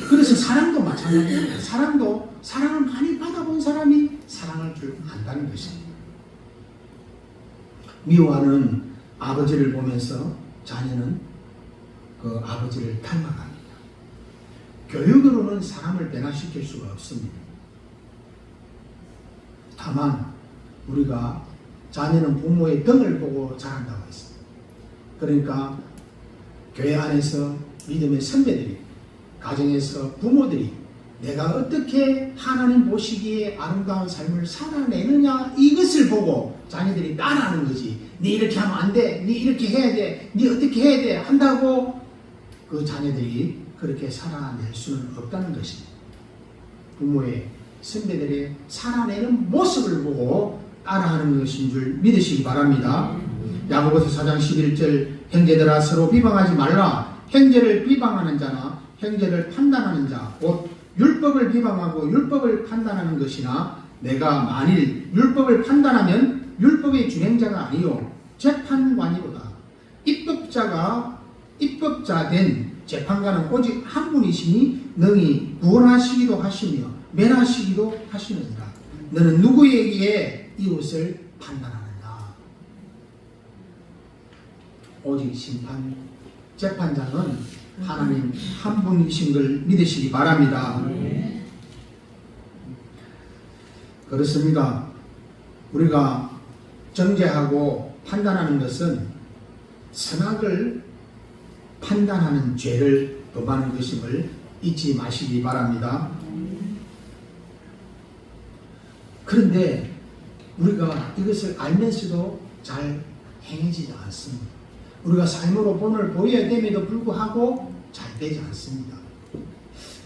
그래서 사랑도 마찬가지입니다. 사랑을 많이 받아본 사람이 사랑할 줄 안다는 것입니다. 미워하는 아버지를 보면서 자녀는 그 아버지를 닮아갑니다. 교육으로는 사람을 변화시킬 수가 없습니다. 다만 우리가 자녀는 부모의 등을 보고 자란다고 했습니다. 그러니까 교회 안에서 믿음의 선배들이, 가정에서 부모들이 내가 어떻게 하나님 보시기에 아름다운 삶을 살아내느냐 이것을 보고 자녀들이 따라하는 거지. 네 이렇게 하면 안 돼, 네 이렇게 해야 돼, 네 어떻게 해야 돼 한다고 그 자녀들이 그렇게 살아낼 수는 없다는 것입니다. 부모의, 선배들의 살아내는 모습을 보고 따라하는 것인 줄 믿으시기 바랍니다. 야고보서 4장 11절 형제들아 서로 비방하지 말라. 형제를 비방하는 자나 형제를 판단하는 자 곧 율법을 비방하고 율법을 판단하는 것이나 내가 만일 율법을 판단하면 율법의 준행자가 아니요 재판관이로다. 입법자 된 재판관은 오직 한 분이시니 능히 구원하시기도 하시며 멸하시기도 하시느니라. 너는 누구에게 이웃을 판단하느냐? 오직 재판자는 하나님 한 분이신 걸 믿으시기 바랍니다. 그렇습니다. 우리가 정죄하고 판단하는 것은 선악을 판단하는 죄를 범하는 것임을 잊지 마시기 바랍니다. 그런데 우리가 이것을 알면서도 잘 행해지지 않습니다. 우리가 삶으로 본을 보여야 됨에도 불구하고 잘 되지 않습니다.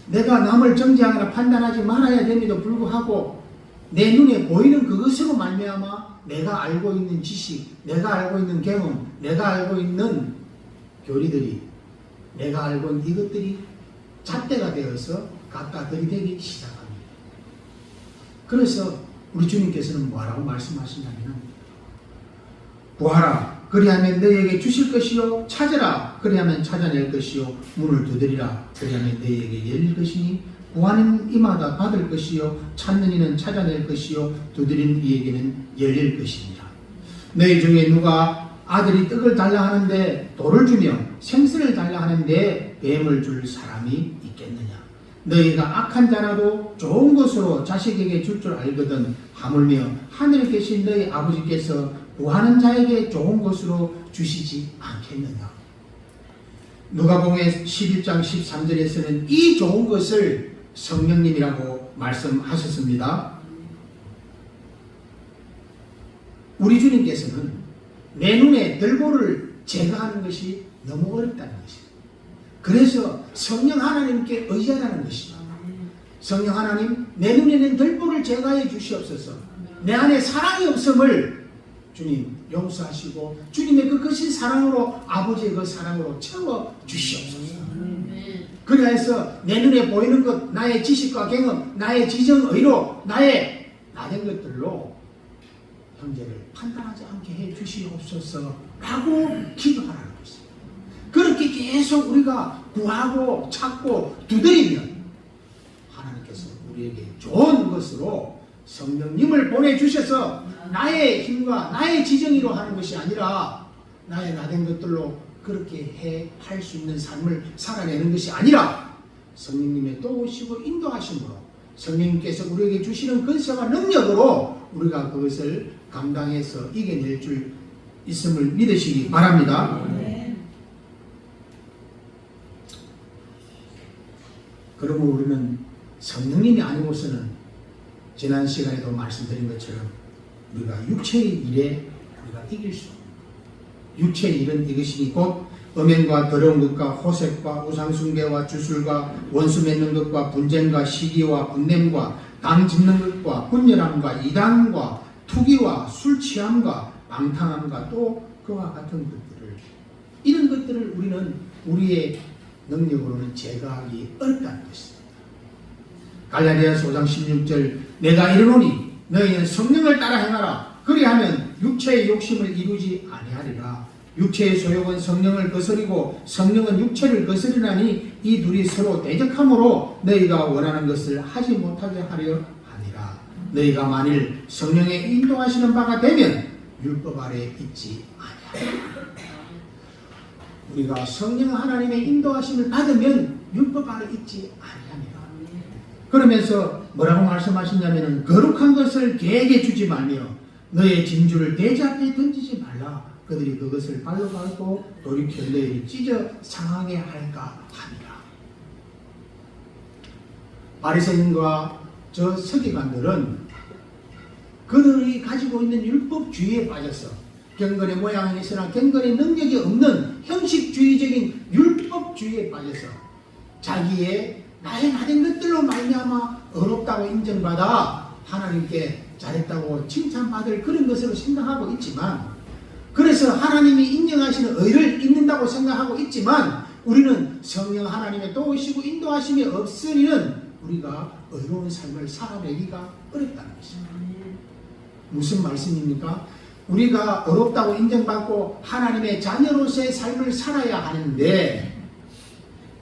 내가 남을 정죄하거나 판단하지 말아야 됨에도 불구하고 내 눈에 보이는 그것으로 말미암아 내가 알고 있는 지식, 내가 알고 있는 경험, 내가 알고 있는 교리들이, 내가 알고 있는 이것들이 잣대가 되어서 갖다 들이대기 시작합니다. 그래서 우리 주님께서는 뭐라고 말씀하시냐면, 구하라 그리하면 너희에게 주실 것이요, 찾으라 그리하면 찾아낼 것이요, 문을 두드리라 그리하면 너희에게 열릴 것이니 구하는 이마다 받을 것이요, 찾는 이는 찾아낼 것이요, 두드리는 이에게는 열릴 것이니라. 너희 중에 누가 아들이 떡을 달라 하는데 돌을 주며 생선을 달라 하는데 뱀을 줄 사람이 있겠느냐. 너희가 악한 자라도 좋은 것으로 자식에게 줄 줄 알거든 하물며 하늘에 계신 너희 아버지께서 구하는 자에게 좋은 것으로 주시지 않겠느냐. 누가복음 11장 13절에서는 이 좋은 것을 성령님이라고 말씀하셨습니다. 우리 주님께서는 내 눈에 들보를 제거하는 것이 너무 어렵다는 것입니다. 그래서 성령 하나님께 의지하라는 것이죠. 성령 하나님, 내 눈에는 들보를 제거해 주시옵소서. 내 안에 사랑이 없음을 주님 용서하시고 주님의 그 크신 사랑으로, 아버지의 그 사랑으로 채워 주시옵소서. 그래서 내 눈에 보이는 것, 나의 지식과 경험, 나의 지정의로, 나의 나된 것들로 형제를 판단하지 않게 해 주시옵소서 라고 기도하라는 것입니다. 그렇게 계속 우리가 구하고 찾고 두드리면 하나님께서 우리에게 좋은 것으로 성령님을 보내주셔서 나의 힘과 나의 지정의로 하는 것이 아니라, 나의 나된 것들로 그렇게 할 수 있는 삶을 살아내는 것이 아니라, 성령님의 도우시고 인도하심으로 성령님께서 우리에게 주시는 권세와 능력으로 우리가 그것을 감당해서 이겨낼 줄 있음을 믿으시기 바랍니다. 그러면 우리는 성령님이 아니고서는 지난 시간에도 말씀드린 것처럼 우리가 육체의 일에 우리가 이길 수 없습니다. 육체의 일은 이것이니 곧 음행과 더러운 것과 호색과 우상숭배와 주술과 원수 맺는 것과 분쟁과 시기와 분냄과 당 짚는 것과 분열함과 이단과 투기와 술 취함과 방탕함과 또 그와 같은 것들을, 이런 것들을 우리는 우리의 능력으로는 제거하기 어렵다는 것입니다. 갈라디아서 5장 16절 내가 이르노니 너희는 성령을 따라 행하라. 그리하면 육체의 욕심을 이루지 아니하리라. 육체의 소욕은 성령을 거스리고 성령은 육체를 거스리나니 이 둘이 서로 대적함으로 너희가 원하는 것을 하지 못하게 하려 하니라. 너희가 만일 성령의 인도하시는 바가 되면 율법 아래 있지 아니하리라. 우리가 성령 하나님의 인도하심을 받으면 율법 아래 있지 아니하니라. 그러면서 뭐라고 말씀하시냐면, 거룩한 것을 개에게 주지 말며 너의 진주를 돼지 앞에 던지지 말라. 그들이 그것을 발로 밟고 돌이켜 너희를 찢어 상하게 할까 하니라. 바리새인과 저 서기관들은 그들이 가지고 있는 율법주의에 빠져서 경건의 모양은 있으나 경건의 능력이 없는 형식주의적인 율법주의에 빠져서 자기의 나의 나된 것들로 말미암아 의롭다고 인정받아 하나님께 잘했다고 칭찬받을 그런 것으로 생각하고 있지만, 그래서 하나님이 인정하시는 의를 입는다고 생각하고 있지만, 우리는 성령 하나님의 도우시고 인도하심이 없으니는 우리가 의로운 삶을 살아내기가 어렵다는 것입니다. 무슨 말씀입니까? 우리가 의롭다고 인정받고 하나님의 자녀로서의 삶을 살아야 하는데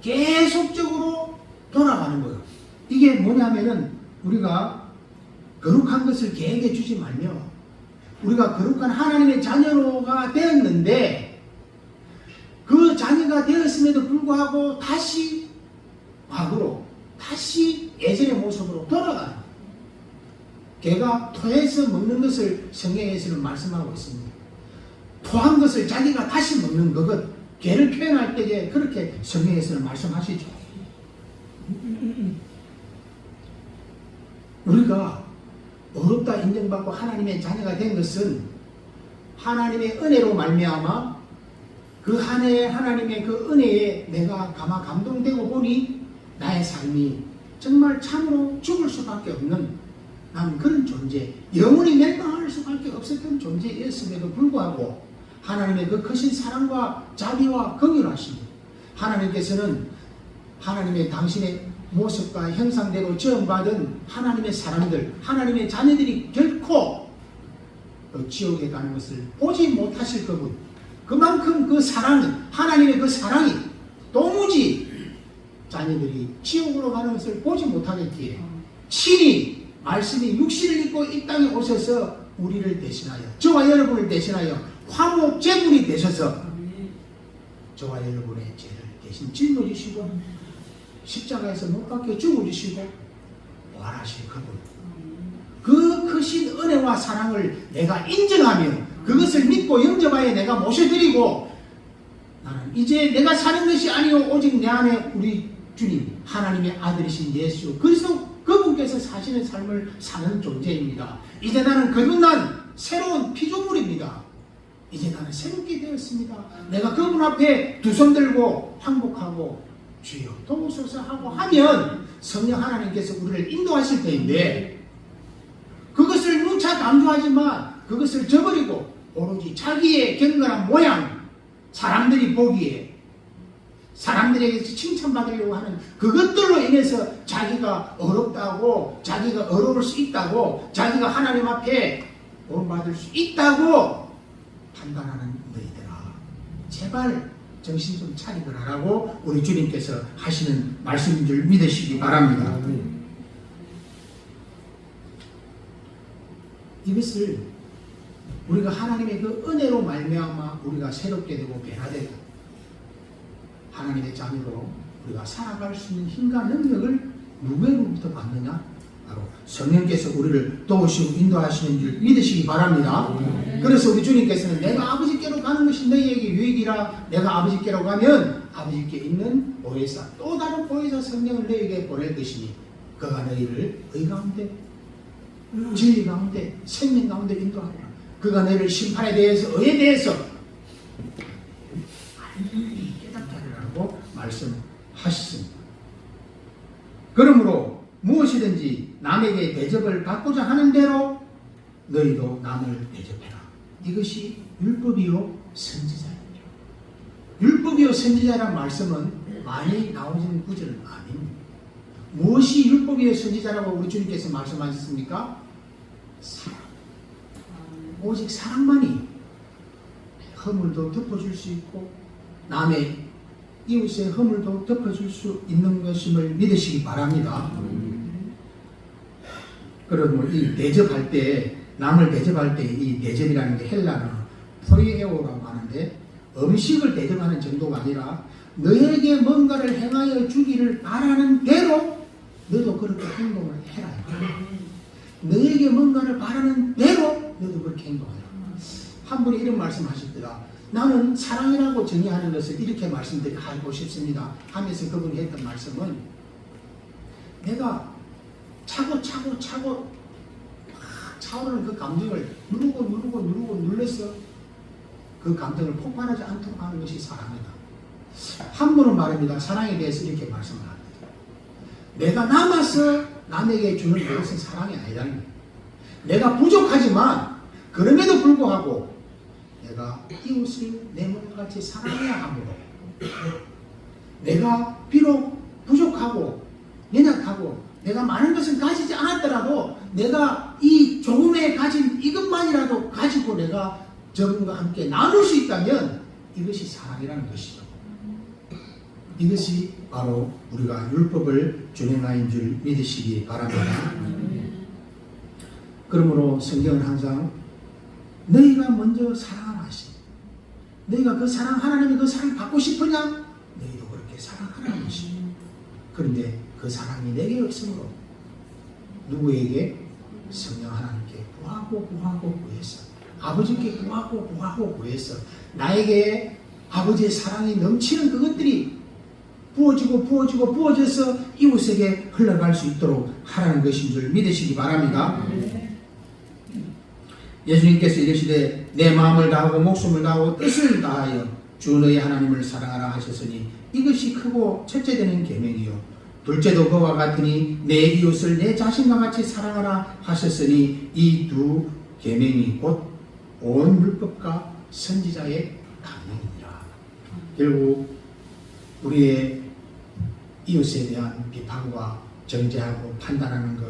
계속적으로 돌아가는 거예요. 이게 뭐냐면은, 우리가 거룩한 것을 개에게 주지 말며 우리가 거룩한 하나님의 자녀가 되었는데, 그 자녀가 되었음에도 불구하고 다시 과거로, 다시 예전의 모습으로 돌아가는 거예요. 개가 토해서 먹는 것을 성경에서는 말씀하고 있습니다. 토한 것을 자기가 다시 먹는 그것, 개를 표현할 때에 그렇게 성경에서는 말씀하시죠. 우리가 어렵다 인정받고 하나님의 자녀가 된 것은 하나님의 은혜로 말미암아 그 한 해 하나님의 그 은혜에 내가 감동되고 보니 나의 삶이 정말 참으로 죽을 수밖에 없는 나는 그런 존재, 영원히 멸망할 수밖에 없었던 존재였음에도 불구하고 하나님의 그 크신 사랑과 자비와 긍휼하심, 하나님께서는 하나님의 당신의 모습과 형상대로 지음받은 하나님의 사람들, 하나님의 자녀들이 결코 그 지옥에 가는 것을 보지 못하실 그분, 그만큼 그 사랑이, 하나님의 그 사랑이 도무지 자녀들이 지옥으로 가는 것을 보지 못하겠기에 친히 말씀이 육신을 입고 이 땅에 오셔서 우리를 대신하여, 저와 여러분을 대신하여 화목 제물이 되셔서 저와 여러분의 죄를 대신 짊어지시고 십자가에서 못 박혀 죽어주시고 부활하실 그분, 그 크신 은혜와 사랑을 내가 인정하며 그것을 믿고 영접하여 내가 모셔드리고 나는 이제 내가 사는 것이 아니요 오직 내 안에 우리 주님 하나님의 아들이신 예수 그리스도 그분께서 사시는 삶을 사는 존재입니다. 이제 나는 거듭난 새로운 피조물입니다. 이제 나는 새롭게 되었습니다. 내가 그분 앞에 두 손 들고 항복하고 주여 도우소서 하고 하면 성령 하나님께서 우리를 인도하실 때인데 그것을 누차 강조하지만 그것을 저버리고 오로지 자기의 경건한 모양, 사람들이 보기에 사람들에게서 칭찬받으려고 하는 그것들로 인해서 자기가 어렵다고, 자기가 어려울 수 있다고, 자기가 하나님 앞에 본받을 수 있다고 판단하는 너희들아, 제발 정신 좀 차리거라라고 우리 주님께서 하시는 말씀인 줄 믿으시기 바랍니다. 이것을 우리가 하나님의 그 은혜로 말미암아 우리가 새롭게 되고 변화되고 하나님의 자녀로 우리가 살아갈 수 있는 힘과 능력을 누구로부터 받느냐? 바로 성령께서 우리를 도우시고 인도하시는 줄 믿으시기 바랍니다. 그래서 우리 주님께서는 내가 아버지께로 가는 것이 너희에게 유익이라, 내가 아버지께로 가면 아버지께 있는 보혜사, 또 다른 보혜사 성령을 너희에게 보낼 것이니 그가 너희를 의 가운데 진리 가운데 생명 가운데 인도하리라. 그가 너희를 심판에 대해서 의에 대해서 깨닫게 하리라고 말씀하셨습니다. 그러므로 무엇이든지 남에게 대접을 받고자 하는 대로 너희도 남을 대접해라. 이것이 율법이요 선지자입니다. 율법이요 선지자란 말씀은 많이 나오는 구절은 아닙니다. 무엇이 율법이요 선지자라고 우리 주님께서 말씀하셨습니까? 사랑. 오직 사랑만이 허물도 덮어줄 수 있고 남의 이웃의 허물도 덮어줄 수 있는 것임을 믿으시기 바랍니다. 그러므로 이 대접할 때, 남을 대접할 때 이 대접이라는 게 헬라어로 포리에오라고 하는데 음식을 대접하는 정도가 아니라 너에게 뭔가를 행하여 주기를 바라는 대로 너도 그렇게 행동을 해라. 너에게 뭔가를 바라는 대로 너도 그렇게 행동해라. 한 분이 이런 말씀하셨더라. 나는 사랑이라고 정의하는 것을 이렇게 말씀드리고 싶습니다 하면서 그분이 했던 말씀은 내가 차고 차오르는 그 감정을 누르고 눌러서 그 감정을 폭발하지 않도록 하는 것이 사랑이다. 한 분은 말입니다. 사랑에 대해서 이렇게 말씀을 합니다. 내가 남아서 남에게 주는 그것은 사랑이 아니라는 거예요. 내가 부족하지만 그럼에도 불구하고 내가 이웃을 내 몸같이 사랑해야 하므로 내가 비록 부족하고 연약하고 내가 많은 것은 가지지 않았더라도 내가 이 조금에 가진 이것만이라도 가지고 내가 저분과 함께 나눌 수 있다면 이것이 사랑이라는 것이죠. 이것이 바로 우리가 율법을 준행하인 줄 믿으시기 바랍니다. 그러므로 성경은 항상 너희가 먼저 사랑하라 하시니 너희가 그 사랑, 하나님이 그 사랑 받고 싶으냐? 너희도 그렇게 사랑하라는 것입니다. 그런데 그 사랑이 내게 없으므로 누구에게? 성령 하나님께 구하고 구해서 아버지께 구하고 구해서 나에게 아버지의 사랑이 넘치는 그것들이 부어져서 이웃에게 흘러갈 수 있도록 하라는 것인 줄 믿으시기 바랍니다. 예수님께서 이르시되 내 마음을 다하고 목숨을 다하고 뜻을 다하여 주 너희 하나님을 사랑하라 하셨으니 이것이 크고 첫째 되는 계명이요 둘째도 그와 같으니 내 이웃을 내 자신과 같이 사랑하라 하셨으니 이 두 계명이 곧 온 율법과 선지자의 강령이니라. 결국 우리의 이웃에 대한 비판과 정죄하고 판단하는 것,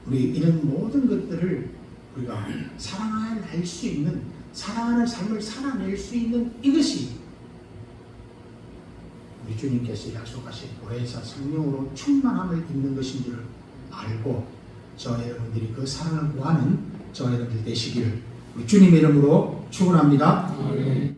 우리 이런 모든 것들을 우리가 사랑할 수 있는, 사랑하는 삶을 살아낼 수 있는 이것이 우리 주님께서 약속하신 보혜사 성령으로 충만함을 입는 것인 줄 알고 저와 여러분들이 그 사랑을 구하는 저와 여러분들 되시기를 우리 주님의 이름으로 축원합니다. 아멘.